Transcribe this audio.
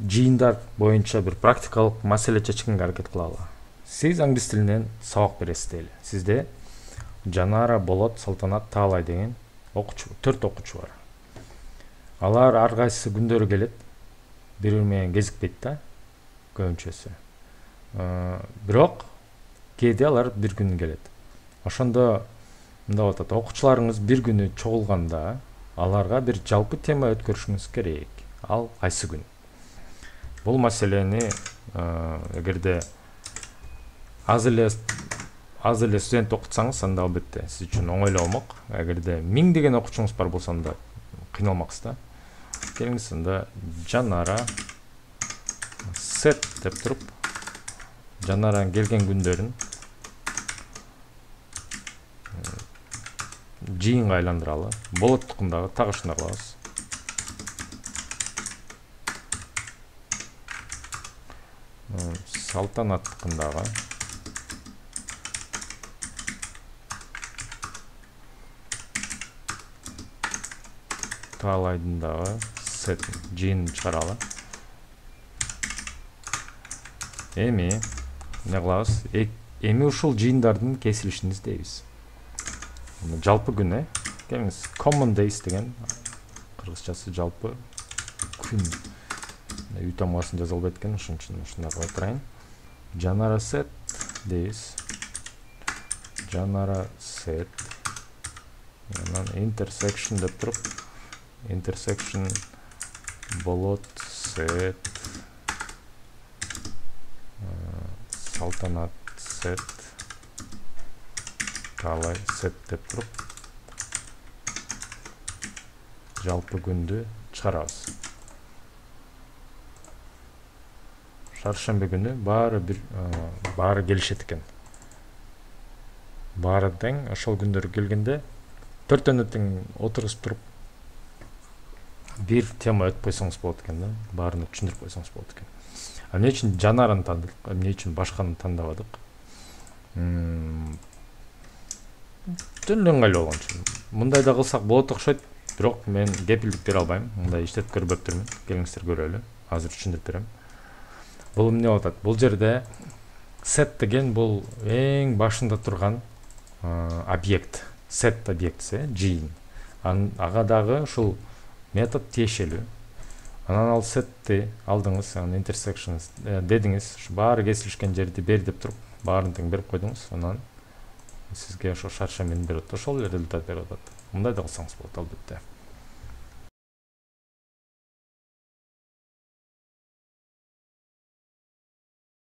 жыйындар боюнча бир практикалык маселе чечкенге аракет кылалы. Сиз англис тилинен сабак бересиз дейли. Сизде Жанара, Болот, Салтанат, Таалай деген окуучу, 4 окуучу бар. Алар ар кайсы күндөрү келет, бири менен кезикпейт да, көбүнчөсү. Бирок кээде алар бир күн келет. Ошондо мындай атат, окуучуларыңыз бир күнү чогулганда, аларга бир жалпы тема өткөрүшүңүз керек. Ал кайсы күн? Бул маселени эгерде аз эле студент окутсаңыз, анда албетте сиз үчүн оңойлуу болмок. Эгерде 1000 деген окуучуңуз бар болсо, анда кыйналмаксыз да. Келиңиз, анда Жанара set деп туруп, Жанаранын келген күндөрүн жыйынга айландыралы. Болоттукундагы так ушундай кылабыз. Салтанаттыкындагы Таалайдындагы set жыйынын чыгаралы. Эми эмне кылабыз? Эми ушул жыйындардын кесилишин издейбиз. Жалпы күн, келиңиз, common days деген кыргызчасы жалпы күн. Үй тамгасын жаза албайт экен, ошон үчүн ушундай кылып турайын. Жанара set дейбиз. Жанара set. Анан intersection деп туруп, intersection Болот set, Салтанат set, Таалай set деп туруп, жалпы күндү чыгарабыз. Шаршембе күнү баары келишет экен. Баары тең, ошол күндөр келгенде төртөөнү тең отургузуп туруп бир тема өтүп койсоңуз болот экен да, баарын түшүндүрүп койсоңуз болот экен. Эмне үчүн Жанараны тандык, эмне үчүн башканы тандабадык? Жөн ыңгайлуу болгон үчүн. Мындай да кылсак болот окшойт, бирок мен кепилдик бере албайм. Мындай иштетип көрбөптүрмүн. Келиңиздер көрөлү. Азыр түшүндүрүп берем. Бул эмне болот? Бул жерде set деген бул эң башында турган объект. Set объектиси, жыйын. Ага дагы ушул метод тиешелүү. Анан ал setти алдыңыз, анан intersection дедиңиз, ушу баары кесилишкен жерди бер деп туруп, баарын тең берип койдуңуз. Анан сизге ошо шаршембени берип атат, ошол результат берип атат. Мындай да кылсаңыз болот албетте.